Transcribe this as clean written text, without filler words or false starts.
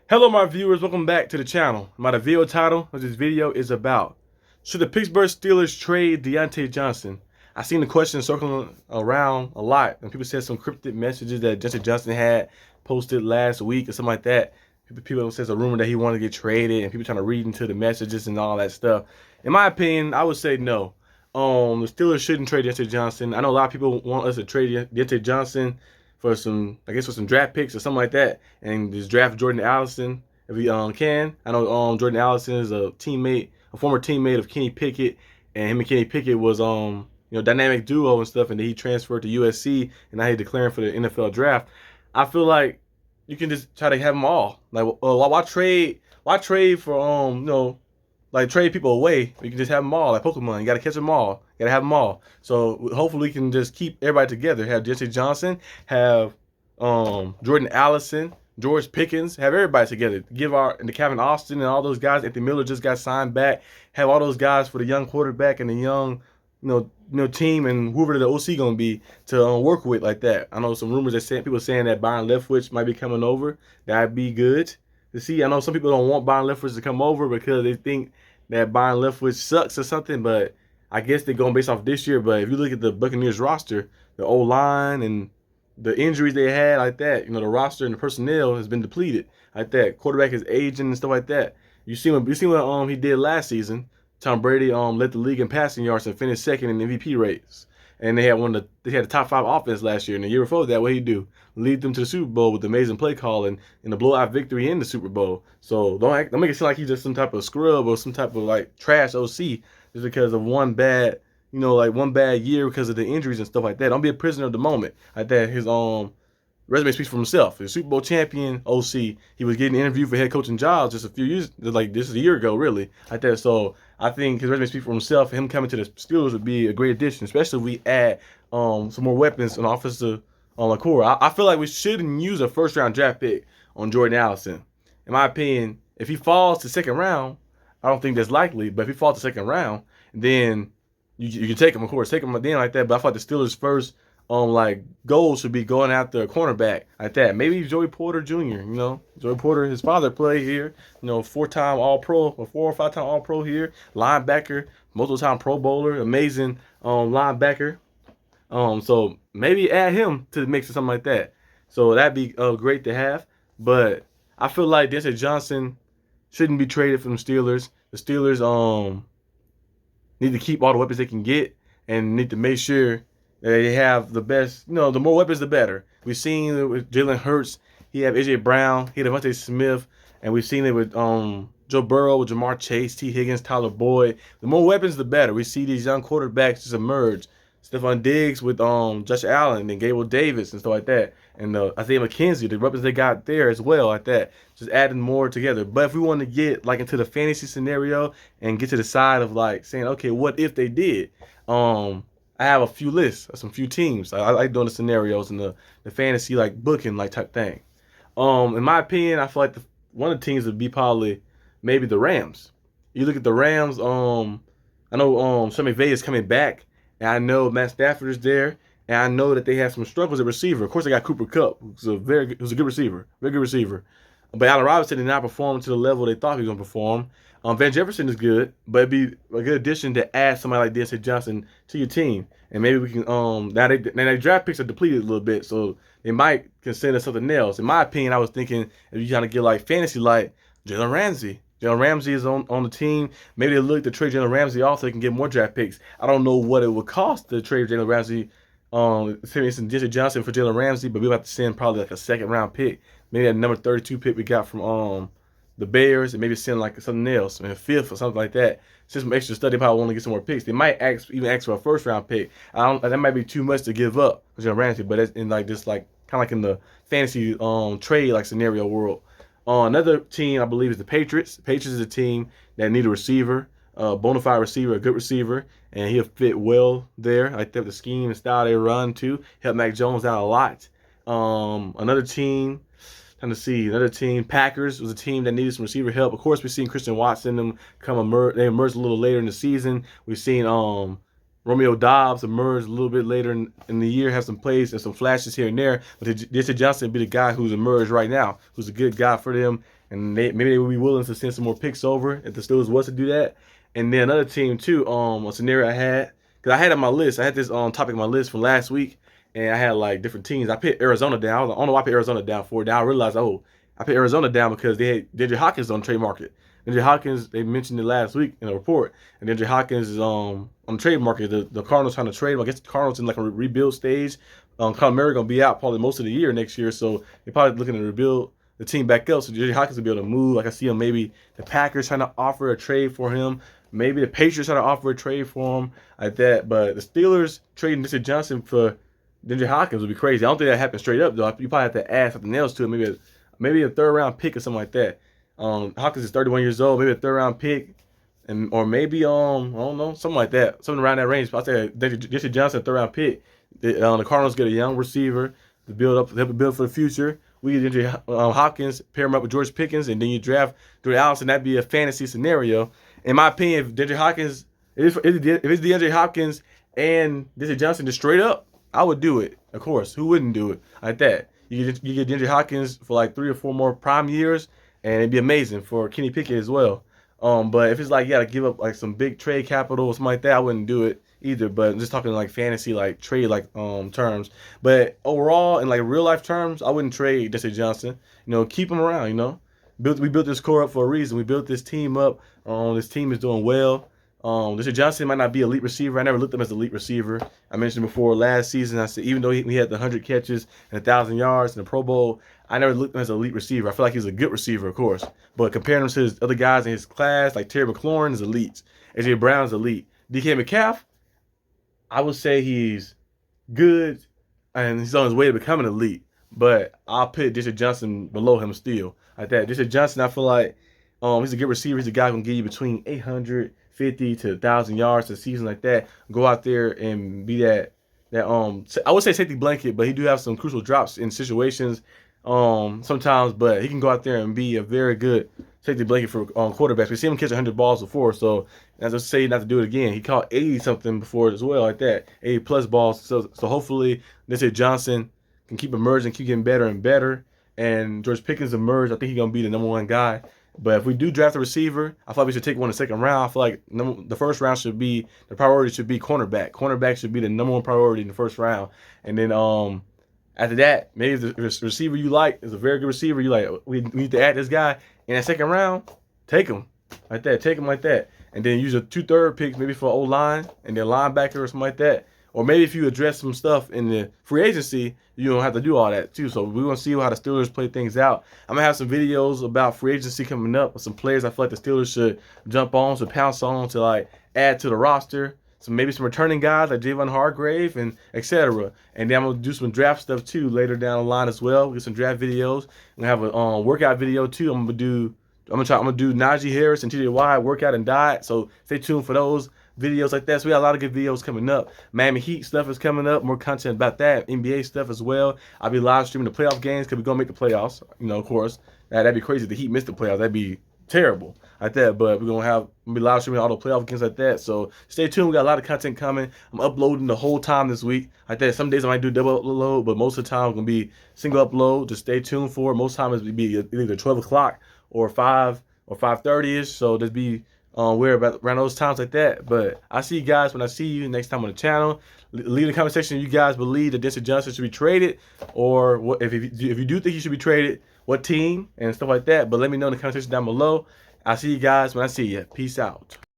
Hello my viewers, welcome back to the channel. The video title of this video is about, should the Pittsburgh Steelers trade Diontae Johnson? I seen the question circling around a lot, and people said some cryptic messages that Diontae Johnson had posted last week or something like that. People says a rumor that he wanted to get traded, and people trying to read into the messages and all that stuff. In my opinion, I would say no. The Steelers shouldn't trade Diontae Johnson. I know a lot of people want us to trade Diontae Johnson for some, I guess, for some draft picks or something like that, and just draft Jordan Allison if we can. I know Jordan Allison is a teammate, a former teammate of Kenny Pickett, and him and Kenny Pickett was dynamic duo and stuff, and then he transferred to USC, and now he's declaring for the NFL draft. I feel like you can just try to have them all. Like, why trade? Why trade for like trade people away? You can just have them all, like Pokemon. You got to catch them all. You got to have them all. So hopefully we can just keep everybody together. Have Diontae Johnson, have Jordan Allison, George Pickens, have everybody together. Give the Calvin Austin and all those guys. Anthony Miller just got signed back. Have all those guys for the young quarterback and the young team and whoever the OC gonna be to work with like that. I know some rumors that people saying that Byron Leftwich might be coming over. That'd be good to see. I know some people don't want Byron Leftwich to come over because they think that Byron Leftwich sucks or something, but I guess they're going based off this year. But if you look at the Buccaneers roster, the O-line and the injuries they had like that, the roster and the personnel has been depleted like that. Quarterback is aging and stuff like that. You see what he did last season. Tom Brady led the league in passing yards and finished second in MVP rates. And they had the top 5 offense last year. And the year before that, what he do? Lead them to the Super Bowl with amazing play calling and the blowout victory in the Super Bowl. So don't make it seem like he's just some type of scrub or some type of like trash OC just because of one bad year because of the injuries and stuff like that. Don't be a prisoner of the moment like that. His resume speaks for himself. He's a Super Bowl champion OC. He was getting interviewed for head coaching jobs just a few years, like this is a year ago, really, like that. So I think his resume speaks for himself. Him coming to the Steelers would be a great addition, especially if we add some more weapons on offensive core. I feel like we shouldn't use a first-round draft pick on Jordan Allison. In my opinion, if he falls to second round, I don't think that's likely. But if he falls to second round, then you can take him, of course, take him then like that. But I thought the Steelers' first goal should be going after a cornerback like that. Maybe Joey Porter Jr. Joey Porter, his father played here. 4-time All-Pro or 4 or 5-time All-Pro here. Linebacker, multiple-time Pro Bowler, amazing linebacker. So maybe add him to the mix or something like that. So that'd be great to have. But I feel like Diontae Johnson shouldn't be traded from the Steelers. The Steelers need to keep all the weapons they can get and need to make sure they have the best, the more weapons, the better. We've seen it with Jalen Hurts. He had A.J. Brown. He had Devontae Smith. And we've seen it with Joe Burrow, with Jamar Chase, T. Higgins, Tyler Boyd. The more weapons, the better. We see these young quarterbacks just emerge. Stephon Diggs with Josh Allen and Gabriel Davis and stuff like that. And Isaiah McKenzie, the weapons they got there as well like that. Just adding more together. But if we want to get like into the fantasy scenario and get to the side of like saying, okay, what if they did? I have a few lists of some few teams. I like doing the scenarios and the fantasy like booking like type thing. In my opinion, I feel like one of the teams would be probably maybe the Rams. You look at the Rams. I know Sean McVay is coming back, and I know Matt Stafford is there, and I know that they have some struggles at receiver. Of course, they got Cooper Kupp, who's a good receiver, very good receiver. But Allen Robinson did not perform to the level they thought he was going to perform. Van Jefferson is good, but it'd be a good addition to add somebody like Diontae Johnson to your team. And maybe we can now they draft picks are depleted a little bit, so they might consider something else. In my opinion, I was thinking if you trying to get like fantasy like Jalen Ramsey. Jalen Ramsey is on the team. Maybe they look to trade Jalen Ramsey off so they can get more draft picks. I don't know what it would cost to trade Jalen Ramsey, Diontae Johnson for Jalen Ramsey, but we'll have to send probably like a second-round pick. Maybe that number 32 pick we got from the Bears, and maybe send like something else, a fifth or something like that. Just some extra study, probably want to get some more picks. They might even ask for a first-round pick. That might be too much to give up for Jalen Ramsey, but that's in like this kind of like in the fantasy trade like scenario world. Another team I believe is the Patriots. The Patriots is a team that need a receiver, a bona fide receiver, a good receiver, and he'll fit well there. Like the scheme and style they run too. Help Mac Jones out a lot. Another team. Another team, Packers, was a team that needed some receiver help. Of course, we've seen Christian Watson they emerged a little later in the season. We've seen Romeo Doubs emerged a little bit later in the year, have some plays and some flashes here and there. But Diontae Johnson be the guy who's emerged right now, who's a good guy for them. and maybe they would be willing to send some more picks over if the Steelers was to do that. And then another team too, a scenario I had, because I had on my list, I had this topic on my list from last week, and I had like different teams. I put Arizona down. I don't know why I put Arizona down for. Now I realized, oh, I put Arizona down because they had Diontae Hopkins on the trade market. Diontae Hopkins, they mentioned it last week in a report, and Diontae Hopkins is on the trade market. The Cardinals trying to trade him. I guess the Cardinals in like a rebuild stage. Kyler Murray gonna be out probably most of the year next year, so they're probably looking to rebuild the team back up. So Diontae Hopkins will be able to move. Like I see him, maybe the Packers trying to offer a trade for him. Maybe the Patriots trying to offer a trade for him like that. But the Steelers trading Diontae Johnson for Diontae Hopkins would be crazy. I don't think that happened straight up though. You probably have to add something else to it. Maybe a third round pick or something like that. Hopkins is 31 years old. Maybe a third round pick, or maybe I don't know, something like that, something around that range. I'll say Diontae Johnson, third round pick. The Cardinals get a young receiver to help build for the future. We get Diontae Hopkins, pair him up with George Pickens, and then you draft Jordan Allison. That'd be a fantasy scenario. In my opinion, if Diontae Hopkins, if it's Diontae Hopkins and Diontae Johnson just straight up, I would do it. Of course, who wouldn't do it like that? You get Diontae Hopkins for like 3 or 4 more prime years, and it'd be amazing for Kenny Pickett as well. But if it's like you gotta give up like some big trade capital or something like that, I wouldn't do it either. But I'm just talking like fantasy, like trade, like terms. But overall, in like real life terms, I wouldn't trade Diontae Johnson. Keep him around. We built this core up for a reason. We built this team up. This team is doing well. Diontae Johnson might not be an elite receiver. I never looked at him as an elite receiver. I mentioned before last season, I said even though he had the 100 catches and 1,000 yards in the Pro Bowl, I never looked at him as an elite receiver. I feel like he's a good receiver, of course. But comparing him to his other guys in his class, like Terry McLaurin is elite. A.J. Brown is elite. DK Metcalf, I would say he's good, and he's on his way to becoming elite. But I'll put Diontae Johnson below him still. Like that. Diontae Johnson, I feel like he's a good receiver. He's a guy who can give you between 850 to 1,000 yards a season like that. Go out there and be that I would say safety blanket, but he do have some crucial drops in situations sometimes. But he can go out there and be a very good safety blanket for quarterbacks. We see him catch 100 balls before, so as I say, not to do it again. He caught 80 something before as well, like that, 80 plus balls. So hopefully, Diontae Johnson can keep emerging, keep getting better and better. And George Pickens emerged. I think he's gonna be the #1 guy. But if we do draft a receiver, I thought we should take one in the second round. I feel like the first round the priority should be cornerback. Cornerback should be the #1 priority in the first round. And then after that, maybe if the receiver you like is a very good receiver, you like, we need to add this guy in that second round, take him like that. Take him like that. And then use a 2/3 picks maybe for O-line and then linebacker or something like that. Or maybe if you address some stuff in the free agency, you don't have to do all that too. So we're going to see how the Steelers play things out. I'm going to have some videos about free agency coming up with some players I feel like the Steelers should jump on, should pounce on to like add to the roster. Maybe some returning guys like Javon Hargrave and etc. And then I'm going to do some draft stuff too later down the line as well. We'll get some draft videos. I'm going to have a workout video too. I'm gonna do Najee Harris and TJ Watt workout and diet. So stay tuned for those videos like that. So we got a lot of good videos coming up. Miami Heat stuff is coming up. More content about that. NBA stuff as well. I'll be live streaming the playoff games because we're going to make the playoffs. Of course. That'd be crazy if the Heat missed the playoffs. That'd be terrible like that. But we'll be live streaming all the playoff games like that. So stay tuned. We got a lot of content coming. I'm uploading the whole time this week like that. Some days I might do double upload, but most of the time it's going to be single upload. Just stay tuned for it. Most times it'll be either 12 o'clock or 5 or 5:30ish. So just be we're about around those times like that. But I see you guys when I see you next time on the channel. Leave in the comment section if you guys believe that Diontae Johnson should be traded, or what, if you do think he should be traded, what team and stuff like that. But let me know in the comment section down below. I'll see you guys when I see you. Peace out.